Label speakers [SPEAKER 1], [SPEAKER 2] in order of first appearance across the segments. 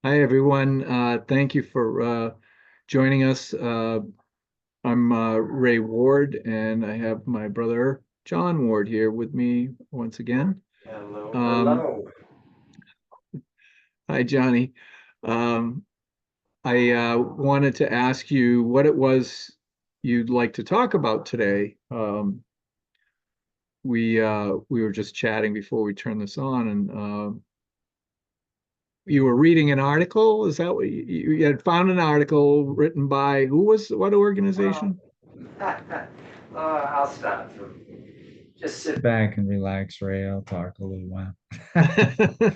[SPEAKER 1] Hi, everyone. Thank you for joining us. I'm Ray Ward, and I have my brother John Ward here with me once again.
[SPEAKER 2] Hello,
[SPEAKER 1] Um,
[SPEAKER 2] hello.
[SPEAKER 1] Hi, Johnny. Um, I wanted to ask you what it was you'd like to talk about today. We were just chatting before we turned this on, and you were reading an article. Is that what you had found an article written by who was what
[SPEAKER 2] Well,
[SPEAKER 1] organization?
[SPEAKER 2] I'll start from just sit back and relax, Ray. I'll talk a little while.
[SPEAKER 1] I can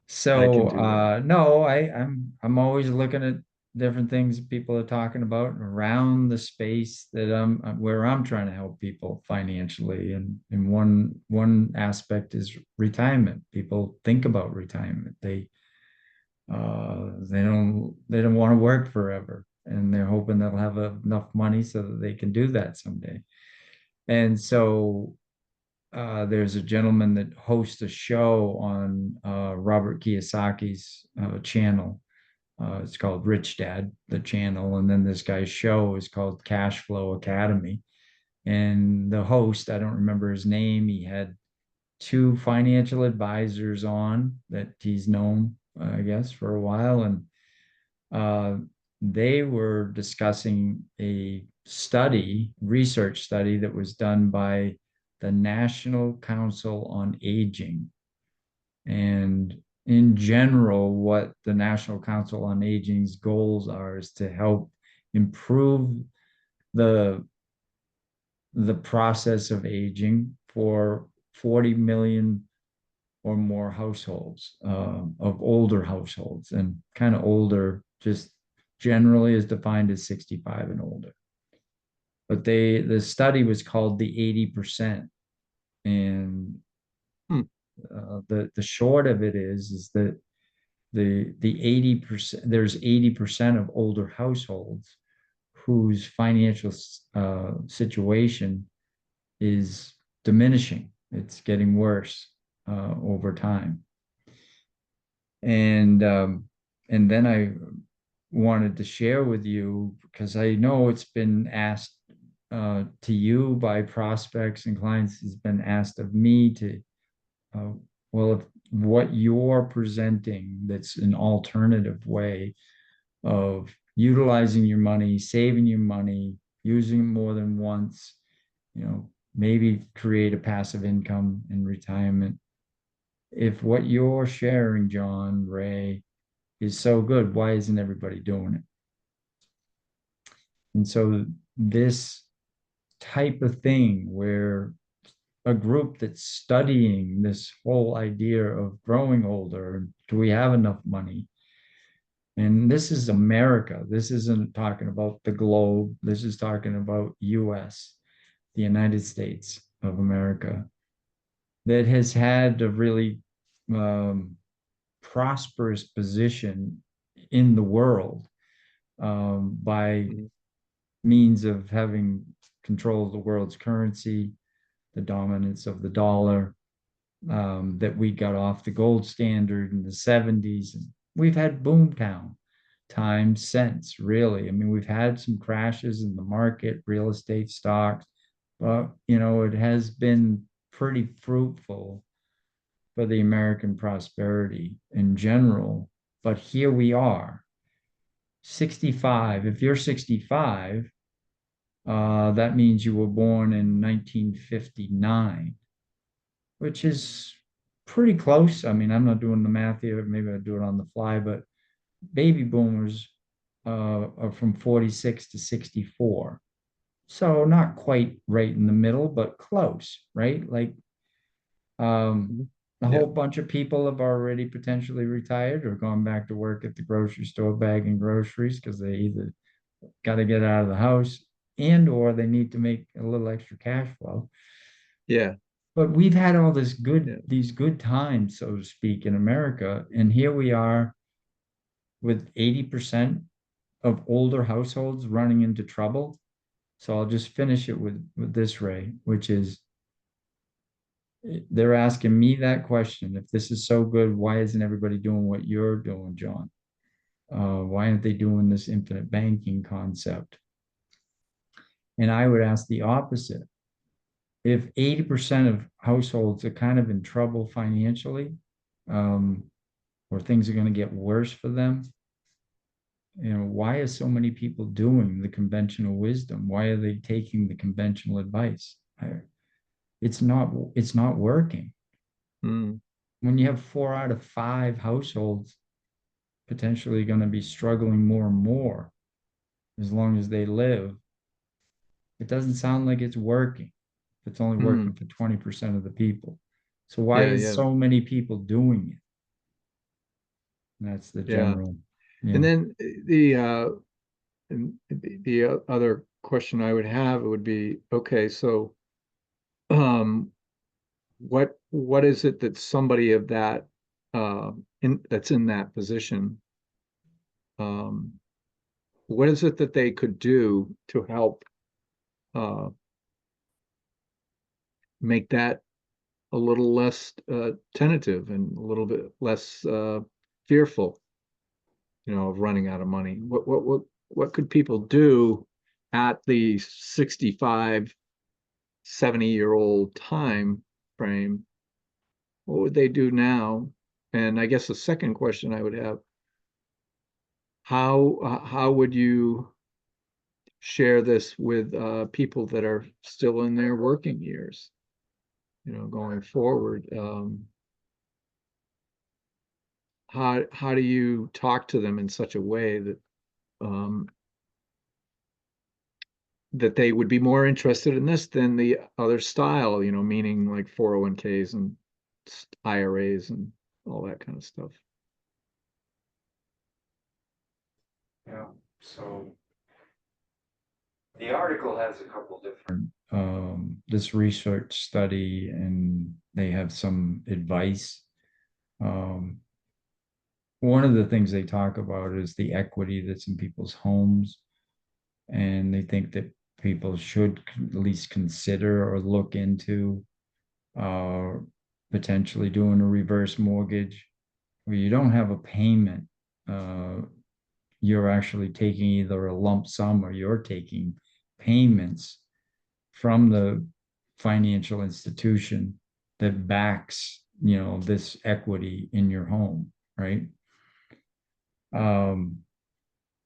[SPEAKER 2] So,
[SPEAKER 1] do that.
[SPEAKER 2] no, I'm always looking at different things people are talking about around the space that where I'm trying to help people financially. And one aspect is retirement. People think about retirement. They don't want to work forever, and they're hoping they'll have enough money so that they can do that someday. And so there's a gentleman that hosts a show on Robert Kiyosaki's channel. It's called Rich Dad, the channel, and then this guy's show is called Cash Flow Academy. And the host, I don't remember his name, he had two financial advisors on that he's known, I guess, for a while, and uh, they were discussing a research study that was done by the National Council on Aging. And in general, what the National Council on Aging's goals are is to help improve the the process of aging for 40 million or more households, of older households, and kind of older just generally is defined as 65 and older. But the study was called the 80%. And
[SPEAKER 1] Hmm.
[SPEAKER 2] the short of it is that the 80%, there's 80% of older households whose financial situation is diminishing. It's getting worse over time. And and then I wanted to share with you, because I know it's been asked to you by prospects and clients, has been asked of me to, uh, well, if what you're presenting that's an alternative way of utilizing your money, saving your money, using it more than once, maybe create a passive income in retirement. If what you're sharing, John, Ray, is so good, why isn't everybody doing it? And so this type of thing where a group that's studying this whole idea of growing older, do we have enough money? And this is America. This isn't talking about the globe. This is talking about US, the United States of America, that has had a really um, prosperous position in the world, by
[SPEAKER 1] Mhm.
[SPEAKER 2] means of having control of the world's currency, the dominance of the dollar, that we got off the gold standard in the 70s. And we've had boomtown times since, really. I mean, we've had some crashes in the market, real estate stocks, but, it has been pretty fruitful for the American prosperity in general. But here we are, 65. If you're 65, that means you were born in 1959, which is pretty close. I mean, I'm not doing the math here. Maybe I do it on the fly, but baby boomers are from 46 to 64. So not quite right in the middle, but close, right? Like, um,
[SPEAKER 1] Mhm.
[SPEAKER 2] a
[SPEAKER 1] Yeah.
[SPEAKER 2] whole bunch of people have already potentially retired or gone back to work at the grocery store bagging groceries because they either got to get out of the house and or they need to make a little extra cash flow.
[SPEAKER 1] Yeah.
[SPEAKER 2] But we've had all
[SPEAKER 1] Yeah.
[SPEAKER 2] these good times, so to speak, in America, and here we are with 80% of older households running into trouble. So I'll just finish it with this, Ray, which is They're asking me that question. If this is so good, why isn't everybody doing what you're doing, John? Why aren't they doing this infinite banking concept? And I would ask the opposite. If 80% of households are kind of in trouble financially, um, or things are going to get worse for them, why are so many people doing the conventional wisdom? Why are they taking the conventional advice? It's not working.
[SPEAKER 1] Mm,
[SPEAKER 2] When you have 4 out of 5 households potentially going to be struggling more and more as long as they live, it doesn't sound like it's working. It's only working
[SPEAKER 1] mm,
[SPEAKER 2] for 20% of the people. So why
[SPEAKER 1] yeah,
[SPEAKER 2] is
[SPEAKER 1] yeah,
[SPEAKER 2] so many people doing it? And that's the
[SPEAKER 1] yeah.
[SPEAKER 2] general,
[SPEAKER 1] And
[SPEAKER 2] yeah.
[SPEAKER 1] then the other question I would have would be, okay, so um, what is it that somebody of that in that's in that position, um, what is it that they could do to help uh, make that a little less tentative and a little bit less fearful, of running out of money? What could people do at the 65, 70-year-old time frame? What would they do now? And I guess the second question I would have, how would you share this with people that are still in their working years, going forward? How do you talk to them in such a way um, that they would be more interested in this than the other style, meaning like 401ks and IRAs and all that kind of stuff?
[SPEAKER 2] Yeah. So the article has a couple different this research study, and they have some advice. Um, One of the things they talk about is the equity that's in people's homes, and they think that people should at least consider or look into uh, potentially doing a reverse mortgage where you don't have a payment. Uh, you're actually taking either a lump sum or you're taking payments from the financial institution that backs, this equity in your home, right? Um,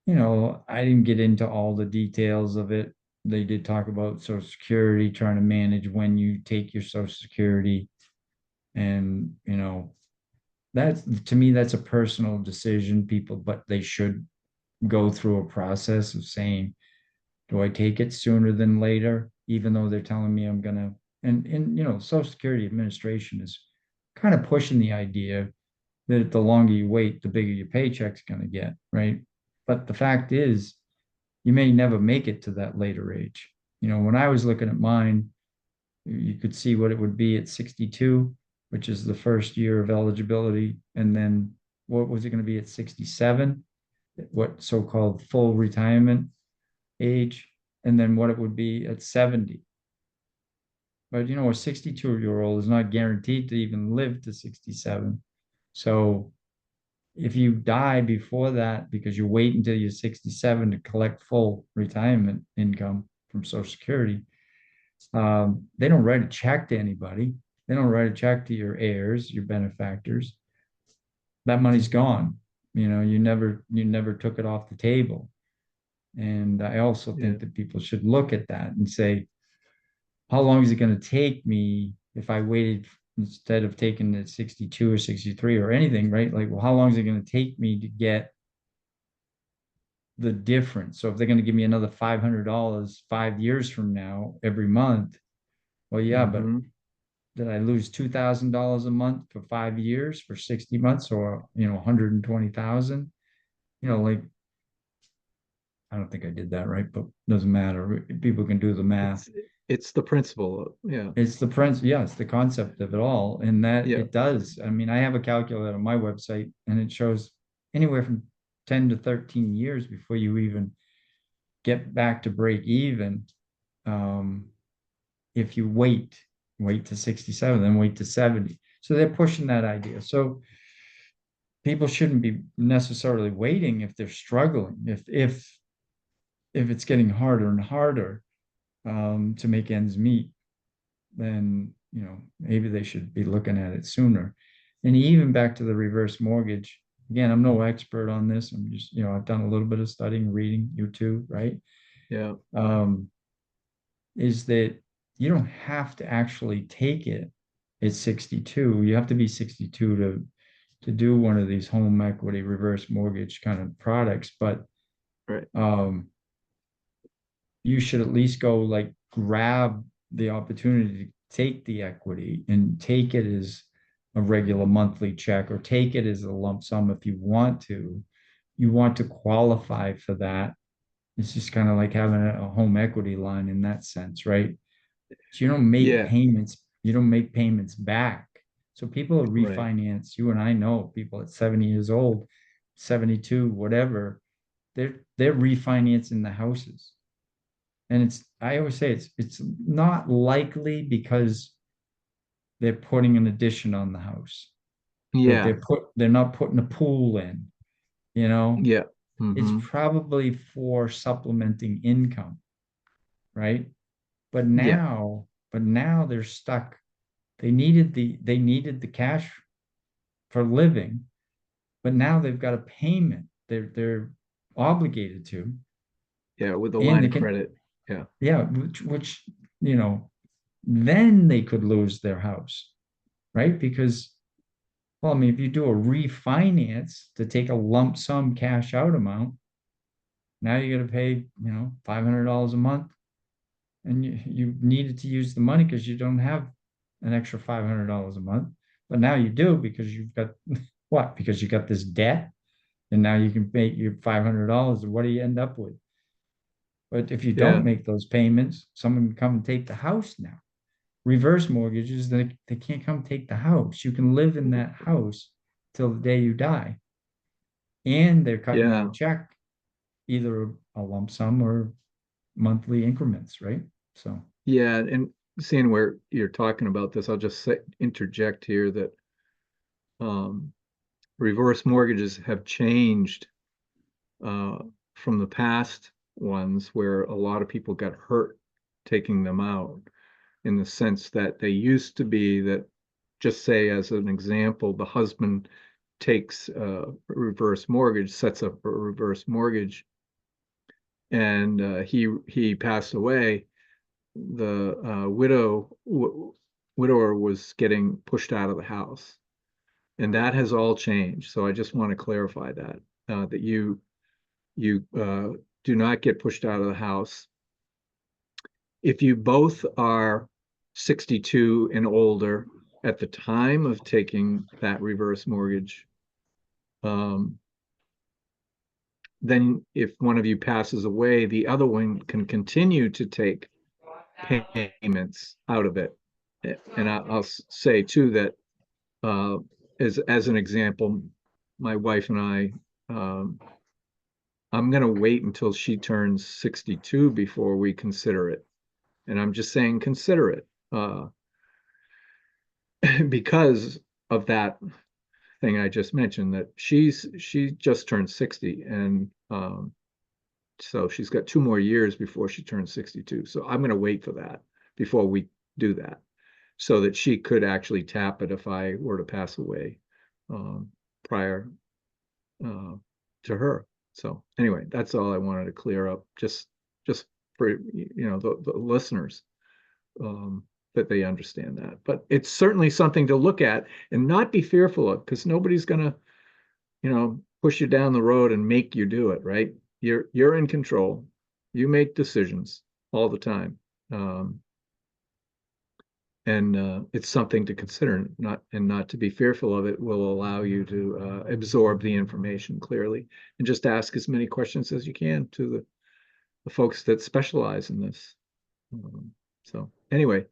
[SPEAKER 2] I didn't get into all the details of it. They did talk about Social Security, trying to manage when you take your Social Security. And, that's to me, that's a personal decision, people, but they should go through a process of saying, do I take it sooner than later, even though they're telling me I'm gonna, and Social Security Administration is kind of pushing the idea that the longer you wait, the bigger your paycheck's gonna get, right? But the fact is, you may never make it to that later age. When I was looking at mine, you could see what it would be at 62, which is the first year of eligibility. And then what was it going to be at 67? What so-called full retirement age, and then what it would be at 70. But a 62-year-old is not guaranteed to even live to 67. So if you die before that because you wait until you're 67 to collect full retirement income from Social Security, they don't write a check to anybody. They don't write a check to your heirs, your benefactors. That money's gone. You never took it off the table. And I also
[SPEAKER 1] Yeah.
[SPEAKER 2] think that people should look at that and say, how long is it going to take me if I waited instead of taking it 62 or 63 or anything, right? Like, well, how long is it going to take me to get the difference? So if they're going to give me another $500 5 years from now every month, well, yeah, but
[SPEAKER 1] Hmm.
[SPEAKER 2] did I lose $2,000 a month for 5 years for 60 months, or 120,000? Like, I don't think I did that right, but doesn't matter. People can do the math.
[SPEAKER 1] It's it's the principle. Yeah.
[SPEAKER 2] It's the prince, yeah, it's the concept of it all. And that
[SPEAKER 1] Yeah.
[SPEAKER 2] it does. I mean, I have a calculator on my website, and it shows anywhere from 10 to 13 years before you even get back to break even, um, if you wait. wait to 67, then wait to 70. So they're pushing that idea. So people shouldn't be necessarily waiting if they're struggling. If it's getting harder and harder to make ends meet, then maybe they should be looking at it sooner. And even back to the reverse mortgage. Again, I'm no expert on this. I'm just, I've done a little bit of studying, reading, you too, right?
[SPEAKER 1] Yeah.
[SPEAKER 2] Um, is that you don't have to actually take it at 62. You have to be 62 to do one of these home equity reverse mortgage kind of products, but
[SPEAKER 1] Right.
[SPEAKER 2] um, you should at least go like grab the opportunity to take the equity and take it as a regular monthly check or take it as a lump sum if you want to. You want to qualify for that. It's just kind of like having a home equity line in that sense, right? So you don't make
[SPEAKER 1] Yeah.
[SPEAKER 2] payments, you don't make payments back. So people
[SPEAKER 1] Right.
[SPEAKER 2] refinance, you and I know people at 70 years old, 72, whatever, they're refinancing the houses. And I always say it's not likely because they're putting an addition on the house, that
[SPEAKER 1] Yeah.
[SPEAKER 2] they're not putting a pool in, you know.
[SPEAKER 1] Yeah.
[SPEAKER 2] It's
[SPEAKER 1] Hmm.
[SPEAKER 2] probably for supplementing income, right? But
[SPEAKER 1] Yeah.
[SPEAKER 2] now, but now they're stuck. They needed the cash for living, but now they've got a payment they're obligated to,
[SPEAKER 1] Yeah. With the
[SPEAKER 2] and
[SPEAKER 1] line
[SPEAKER 2] they
[SPEAKER 1] of
[SPEAKER 2] can,
[SPEAKER 1] credit. Yeah.
[SPEAKER 2] yeah, which you know, then they could lose their house, right? Because, well, I mean, if you do a refinance to take a lump sum cash out amount, now you got to pay, $500 a month, and you needed to use the money because you don't have an extra $500 a month, but now you do because you've got what? Because you got this debt, and now you can pay your $500. And what do you end up with? But if you don't
[SPEAKER 1] Yeah.
[SPEAKER 2] make those payments, someone can come and take the house now. Reverse mortgages, they can't come take the house. You can live in that house till the day you die. And they're cutting you a
[SPEAKER 1] Yeah.
[SPEAKER 2] check, either a lump sum or monthly increments, right? So,
[SPEAKER 1] Yeah. And seeing where you're talking about this, I'll just interject here that um, reverse mortgages have changed uh, from the past ones where a lot of people got hurt taking them out, in the sense that they used to be that, just say as an example, the husband takes a reverse mortgage, sets up a reverse mortgage, and he passed away. The widower was getting pushed out of the house, and that has all changed. So I just want to clarify that that you do not get pushed out of the house if you both are 62 and older at the time of taking that reverse mortgage. um, then if one of you passes away, the other one can continue to take payments out of it. And I'll say too that uh, as an example, my wife and I'm going to wait until she turns 62 before we consider it. And I'm just saying consider it because of that thing I just mentioned, that she just turned 60, and so she's got 2 more years before she turns 62. So I'm going to wait for that before we do that, so that she could actually tap it if I were to pass away um, prior uh, to her. So anyway, that's all I wanted to clear up, just for the listeners, um, that they understand that. But it's certainly something to look at and not be fearful of, because nobody's going to push you down the road and make you do it, right? You're in control. You make decisions all the time. Um, and it's something to consider, not to be fearful of it. Will allow you to absorb the information clearly and just ask as many questions as you can to the folks that specialize in this. So anyway,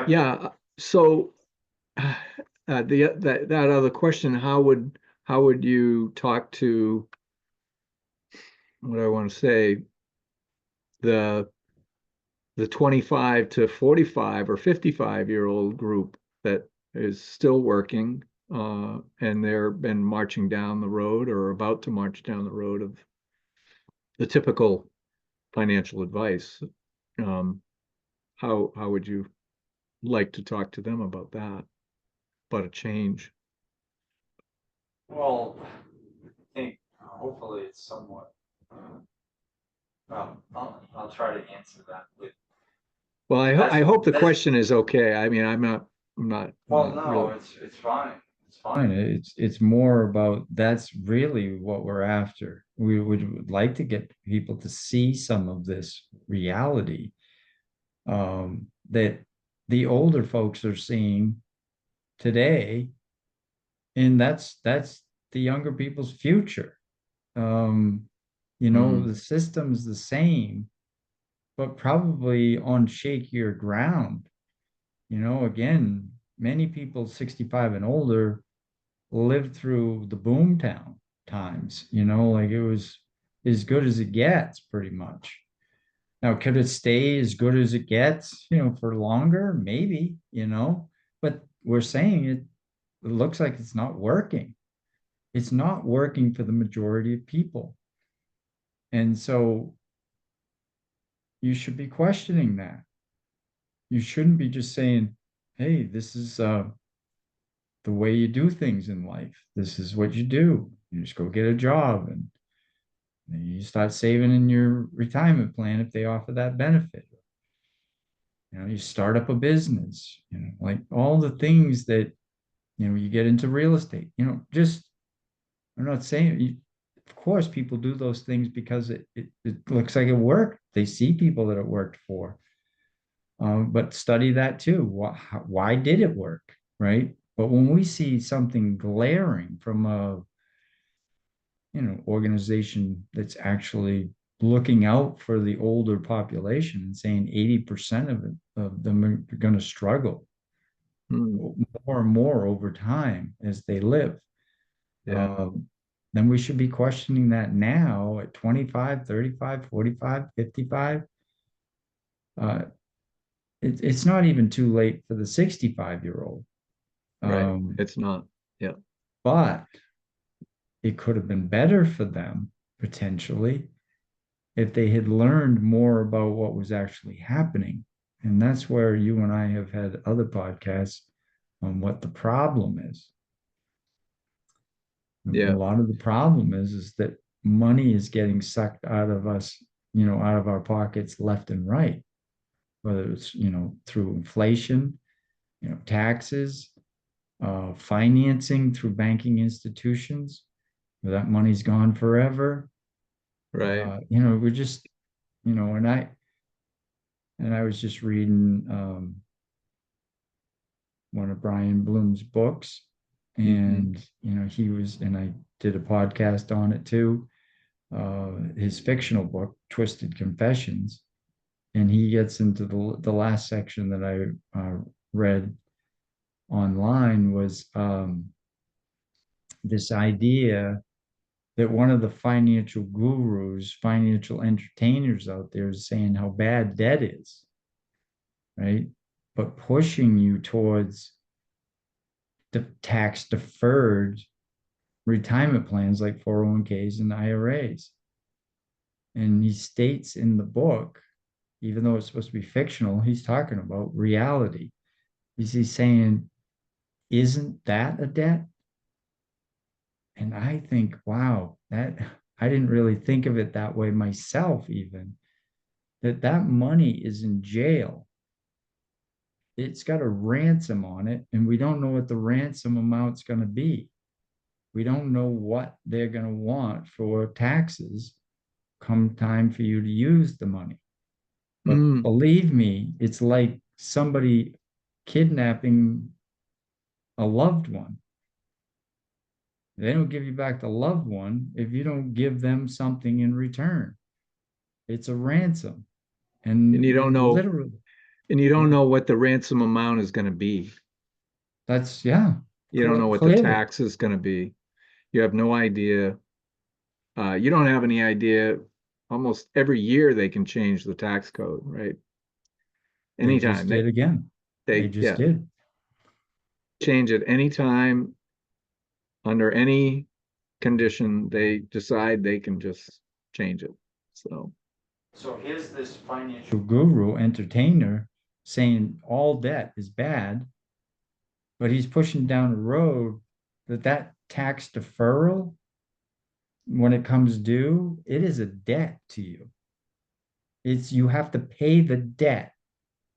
[SPEAKER 1] yeah. So that other question, how would you talk to, what do I want to say, the the 25 to 45 or 55-year-old group that is still working, and they're been marching down the road or about to march down the road of the typical financial advice. Um, how would you like to talk to them about that, about a change?
[SPEAKER 2] Well, I think hopefully it's somewhat. I'll try to answer that with
[SPEAKER 1] Well, I
[SPEAKER 2] that's
[SPEAKER 1] hope the
[SPEAKER 2] that's
[SPEAKER 1] question is okay. I mean, I'm
[SPEAKER 2] well,
[SPEAKER 1] not
[SPEAKER 2] no,
[SPEAKER 1] really.
[SPEAKER 2] it's fine. It's fine. It's more about that's really what we're after. We would like to get people to see some of this reality that the older folks are seeing today, and that's the younger people's future. Um,
[SPEAKER 1] Mm,
[SPEAKER 2] the system's the same, but probably on shakier ground. Again, many people 65 and older lived through the boomtown times, like it was as good as it gets, pretty much. Now, could it stay as good as it gets, for longer? Maybe, but we're saying it looks like it's not working. It's not working for the majority of people. And so you should be questioning that. You shouldn't be just saying, hey, this is the way you do things in life. This is what you do. You just go get a job and you start saving in your retirement plan if they offer that benefit. You start up a business, like all the things that, you get into real estate, just, I'm not saying of course people do those things because it looks like it worked. They see people that it worked for. But study that too. Why did it work? Right. But when we see something glaring from a organization that's actually looking out for the older population and saying 80% of them are going to struggle
[SPEAKER 1] mm,
[SPEAKER 2] more and more over time as they live.
[SPEAKER 1] yeah,
[SPEAKER 2] Um, then we should be questioning that now at 25, 35, 45, 55. Uh, it's not even too late for the 65-year-old.
[SPEAKER 1] right.
[SPEAKER 2] Um,
[SPEAKER 1] It's not. Yeah.
[SPEAKER 2] but it could have been better for them potentially if they had learned more about what was actually happening. And that's where you and I have had other podcasts on what the problem is. A
[SPEAKER 1] Yeah.
[SPEAKER 2] lot of the problem is that money is getting sucked out of us, out of our pockets left and right, whether it's, through inflation, taxes, financing through banking institutions, where that money's gone forever.
[SPEAKER 1] Right.
[SPEAKER 2] We're just, and I was just reading one of Brian Bloom's books,
[SPEAKER 1] Hmm.
[SPEAKER 2] and and I did a podcast on it too. His fictional book, Twisted Confessions, and he gets into the last section that I read online was this idea that one of the financial gurus, financial entertainers out there is saying how bad debt is, right? But pushing you towards the tax deferred retirement plans like 401ks and IRAs. And he states in the book, even though it's supposed to be fictional, he's talking about reality. He's saying, isn't that a debt? And I think, wow, that I didn't really think of it that way myself, even that money is in jail. It's got a ransom on it, and we don't know what the ransom amount's going to be. We don't know what they're going to want for taxes come time for you to use the money. But
[SPEAKER 1] Mm.
[SPEAKER 2] believe me, it's like somebody kidnapping a loved one. They don't give you back the loved one if you don't give them something in return. It's a ransom.
[SPEAKER 1] And
[SPEAKER 2] And
[SPEAKER 1] you don't know,
[SPEAKER 2] literally,
[SPEAKER 1] and you don't
[SPEAKER 2] yeah,
[SPEAKER 1] know what the ransom amount is going to be.
[SPEAKER 2] that's, yeah,
[SPEAKER 1] You don't know what the
[SPEAKER 2] clearly.
[SPEAKER 1] tax is going to be. You have no idea. You don't have any idea. Almost every year they can change the tax code, right?
[SPEAKER 2] They just
[SPEAKER 1] anytime.
[SPEAKER 2] did again. They just
[SPEAKER 1] Yeah,
[SPEAKER 2] did.
[SPEAKER 1] change it anytime under any condition they decide they can just change it. So,
[SPEAKER 2] So here's this financial guru, entertainer, saying all debt is bad, but he's pushing down the road that tax deferral, when it comes due, it is a debt to you. It's you have to pay the debt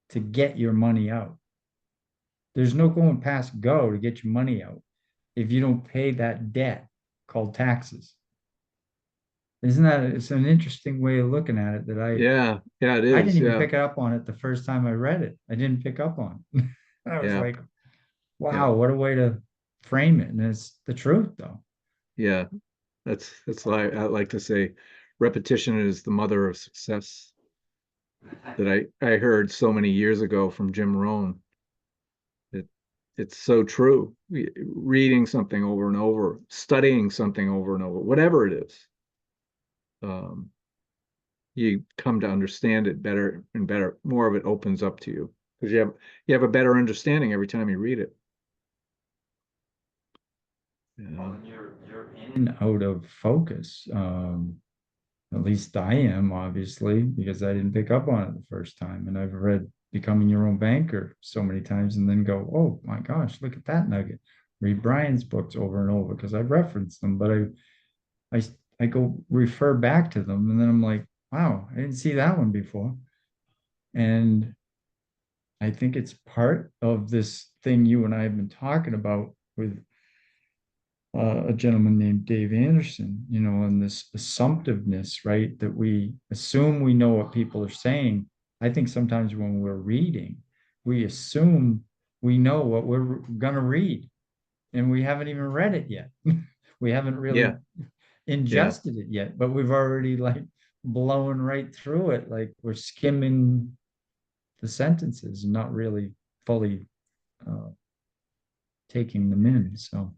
[SPEAKER 2] to get your money out. There's no going past go to get your money out if you don't pay that debt called taxes. Isn't that it's an interesting way of looking at it that
[SPEAKER 1] yeah, yeah, it
[SPEAKER 2] I didn't
[SPEAKER 1] is.
[SPEAKER 2] even
[SPEAKER 1] Yeah,
[SPEAKER 2] pick up on it the first time I read it. I didn't pick up on it. I was
[SPEAKER 1] yeah,
[SPEAKER 2] like,
[SPEAKER 1] yeah,
[SPEAKER 2] wow, what a way to frame it. And it's the truth though.
[SPEAKER 1] yeah. That's why I like to say repetition is the mother of success that I heard so many years ago from Jim Rohn. It it's so true. Reading something over and over, studying something over and over, whatever it is, um, you come to understand it better and better. More of it opens up to you because you have a better understanding every time you read it.
[SPEAKER 2] Well,
[SPEAKER 1] Yeah.
[SPEAKER 2] and you're in and out of focus. At least I am, obviously, because I didn't pick up on it the first time. And I've read Becoming Your Own Banker so many times and then go, oh my gosh, look at that nugget. Read Brian's books over and over because I've referenced them, but I I go refer back to them and then I'm like, wow, I didn't see that one before. And I think it's part of this thing you and I have been talking about with a gentleman named Dave Anderson, and this assumptiveness, right? That we assume we know what people are saying. I think sometimes when we're reading, we assume we know what we're going to read, and we haven't even read it yet. We haven't really
[SPEAKER 1] Yeah. Yeah.
[SPEAKER 2] ingested it yet, but we've already like blown right through it. Like we're skimming the sentences and not really fully uh, taking them in. So,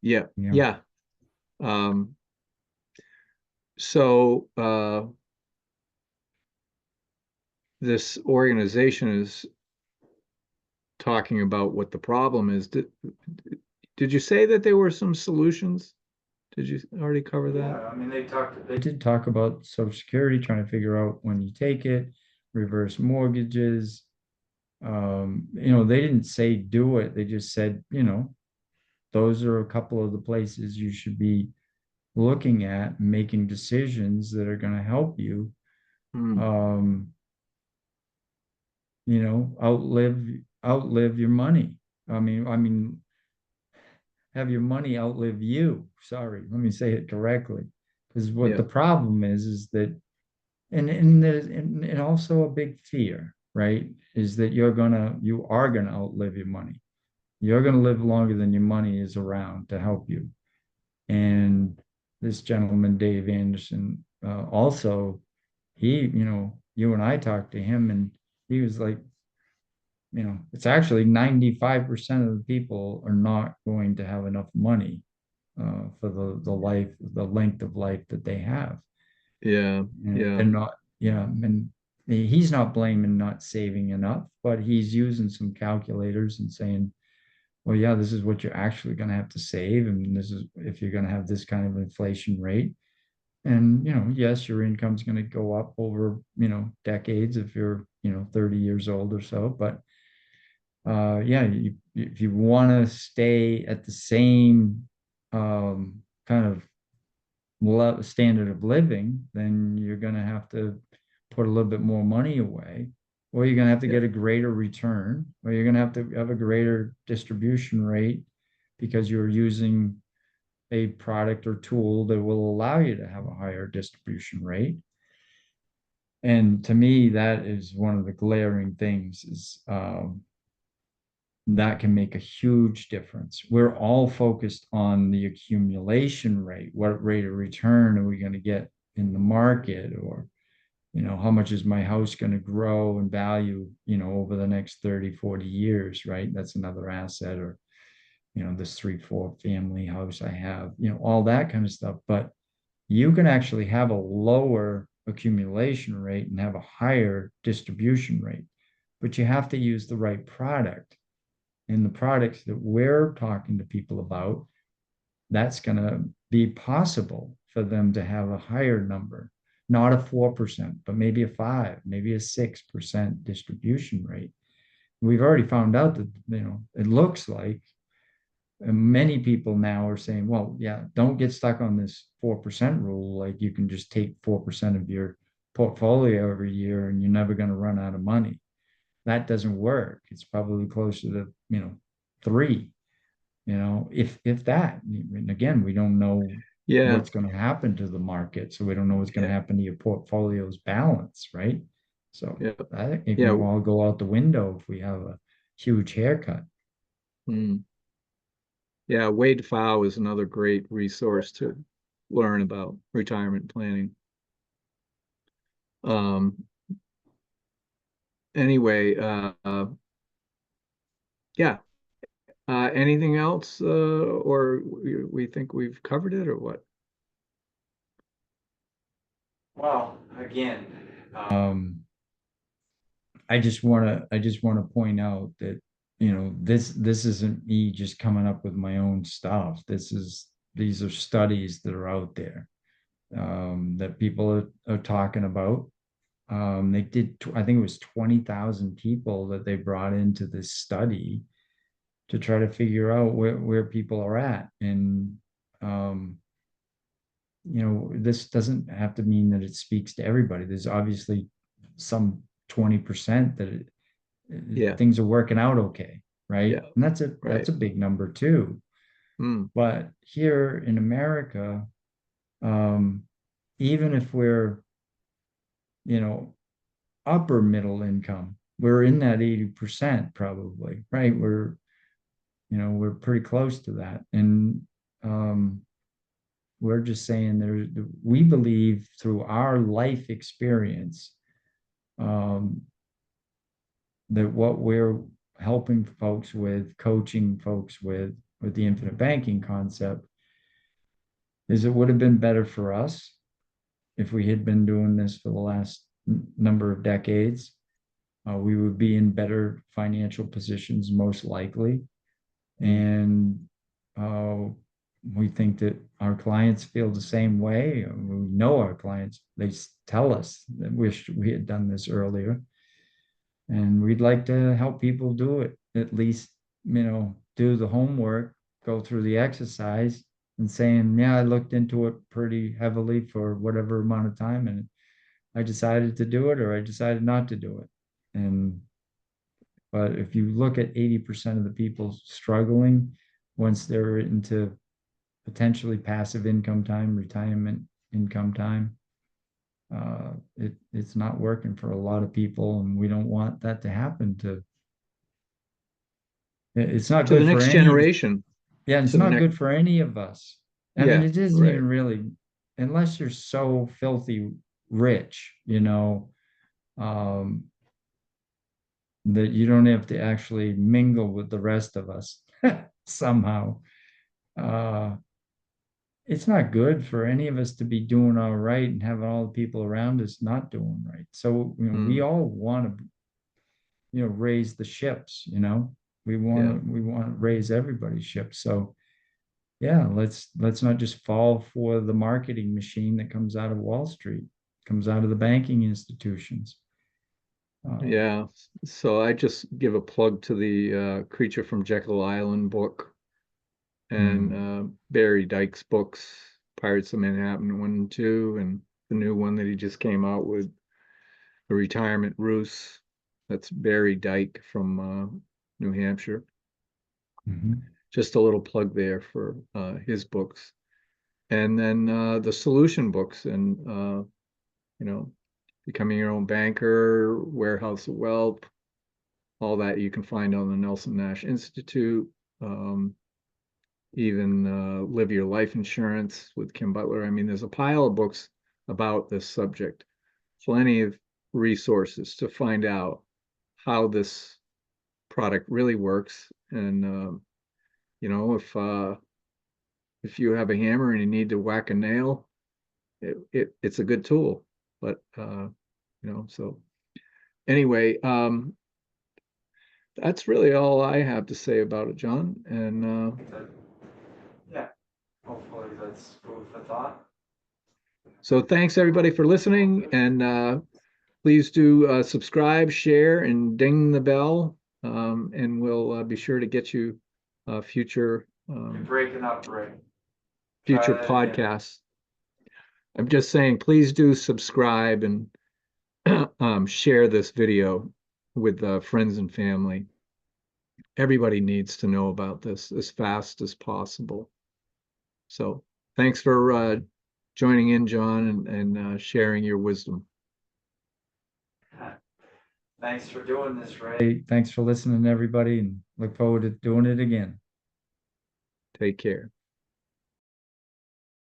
[SPEAKER 1] Yeah.
[SPEAKER 2] yeah.
[SPEAKER 1] Yeah. Um, so this organization is talking about what the problem is. Did you say that there were some solutions? Did you already cover that?
[SPEAKER 2] Yeah, I mean, they did talk about Social Security, trying to figure out when you take it, reverse mortgages. They didn't say do it. They just said, those are a couple of the places you should be looking at, making decisions that are going to help you,
[SPEAKER 1] Hmm.
[SPEAKER 2] um, outlive your money. I mean, have your money outlive you. Sorry, let me say it correctly. Because what
[SPEAKER 1] Yeah.
[SPEAKER 2] the problem is that and also a big fear, right? Is that you are gonna outlive your money. You're gonna live longer than your money is around to help you. And this gentleman, Dave Anderson, also, you and I talked to him, and he was like, it's actually 95% of the people are not going to have enough money for the length of life that they have.
[SPEAKER 1] Yeah.
[SPEAKER 2] And
[SPEAKER 1] Yeah.
[SPEAKER 2] they're not, yeah, and he's not blaming not saving enough, but he's using some calculators and saying, well, yeah, this is what you're actually going to have to save, and this is if you're going to have this kind of inflation rate. And yes, your income's going to go up over decades if you're 30 years old or so, but yeah, if you want to stay at the same kind of standard of living, then you're going to have to put a little bit more money away, or you're going to have to
[SPEAKER 1] Yeah.
[SPEAKER 2] get a greater return, or you're going to have to have a greater distribution rate because you're using a product or tool that will allow you to have a higher distribution rate. And to me, that is one of the glaring things is that can make a huge difference. We're all focused on the accumulation rate. What rate of return are we going to get in the market? Or, how much is my house going to grow in value, over the next 30, 40 years, right? That's another asset. Or, this 3, 4 family house I have, all that kind of stuff. But you can actually have a lower accumulation rate and have a higher distribution rate. But you have to use the right product. And the products that we're talking to people about, that's going to be possible for them to have a higher number, not a 4%, but maybe a 5, maybe a 6% distribution rate. We've already found out that, it looks like many people now are saying, well, yeah, don't get stuck on this 4% rule. Like you can just take 4% of your portfolio every year and you're never going to run out of money. That doesn't work. It's probably closer to, 3, if that. And again, we don't know
[SPEAKER 1] Yeah,
[SPEAKER 2] what's going to happen to the market. So we don't know what's going to
[SPEAKER 1] yeah,
[SPEAKER 2] happen to your portfolio's balance, right? So
[SPEAKER 1] yeah,
[SPEAKER 2] I think it can
[SPEAKER 1] yeah.
[SPEAKER 2] all go out the window if we have a huge haircut.
[SPEAKER 1] Mm. Yeah, Wade Pfau is another great resource to learn about retirement planning. Um, anyway, yeah. Anything else, or we think we've covered it, or what?
[SPEAKER 2] Well, again, um, I just want to point out that this isn't me just coming up with my own stuff. These are studies that are out there, that people are talking about. They did, I think it was 20,000 people that they brought into this study to try to figure out where people are at. And um, this doesn't have to mean that it speaks to everybody. There's obviously some 20% that
[SPEAKER 1] Yeah,
[SPEAKER 2] things are working out okay, right?
[SPEAKER 1] yeah,
[SPEAKER 2] And that's
[SPEAKER 1] right.
[SPEAKER 2] a big number too.
[SPEAKER 1] Mm,
[SPEAKER 2] But here in America, um, even if we're, you know, upper middle income, we're in that 80% probably, right? We're pretty close to that. And um, we're just saying we believe through our life experience, um, that what we're helping folks with, coaching folks with the infinite banking concept, is it would have been better for us if we had been doing this for the last number of decades. We would be in better financial positions, most likely.
[SPEAKER 1] mm.
[SPEAKER 2] And uh, we think that our clients feel the same way. We know our clients, they tell us that wish we had done this earlier. And we'd like to help people do it, at least, do the homework, go through the exercise and saying, yeah, I looked into it pretty heavily for whatever amount of time and I decided to do it or I decided not to do it. And but if you look at 80% of the people struggling once they're into potentially passive income time, retirement income time, it's not working for a lot of people, and we don't want that to happen to. It's not
[SPEAKER 1] To the
[SPEAKER 2] good for
[SPEAKER 1] next
[SPEAKER 2] any.
[SPEAKER 1] generation,
[SPEAKER 2] Yeah, it's
[SPEAKER 1] to the
[SPEAKER 2] not
[SPEAKER 1] next,
[SPEAKER 2] good for any of us. I mean,
[SPEAKER 1] yeah,
[SPEAKER 2] it isn't
[SPEAKER 1] right.
[SPEAKER 2] even really, unless you're so filthy rich, um, that you don't have to actually mingle with the rest of us somehow. Uh, it's not good for any of us to be doing all right and having all the people around us not doing right. So, we
[SPEAKER 1] Mm,
[SPEAKER 2] all want to, raise the ships, we want
[SPEAKER 1] yeah,
[SPEAKER 2] to, we want to raise everybody's ships. So, yeah, let's not just fall for the marketing machine that comes out of Wall Street, comes out of the banking institutions. Uh,
[SPEAKER 1] yeah. So I just give a plug to the Creature from Jekyll Island book and
[SPEAKER 2] mm,
[SPEAKER 1] Barry Dyke's books, Pirates of Manhattan 1 and 2, and the new one that he just came out with, The Retirement Ruse. That's Barry Dyke from New Hampshire.
[SPEAKER 2] mhm,
[SPEAKER 1] Just a little plug there for his books. And then the solution books and, you know, Becoming Your Own Banker, Warehouse of Wealth, all that you can find on the Nelson Nash Institute. Um, even Live Your Life Insurance with Kim Butler. I mean, there's a pile of books about this subject, plenty of resources to find out how this product really works. And, you know, if you have a hammer and you need to whack a nail, it's a good tool. but so anyway, that's really all I have to say about it, John. And
[SPEAKER 2] Yeah, hopefully that's food for thought.
[SPEAKER 1] so thanks everybody for listening, and please do subscribe, share, and ding the bell, and we'll be sure to get you future
[SPEAKER 2] You're breaking up, Ray. Try
[SPEAKER 1] future
[SPEAKER 2] that again.
[SPEAKER 1] podcasts. I'm just saying, please do subscribe and share this video with friends and family. Everybody needs to know about this as fast as possible. So thanks for joining in, John, and sharing your wisdom.
[SPEAKER 2] Thanks for doing this, Ray. Hey, thanks for listening, everybody, and look forward to doing it again.
[SPEAKER 1] Take care.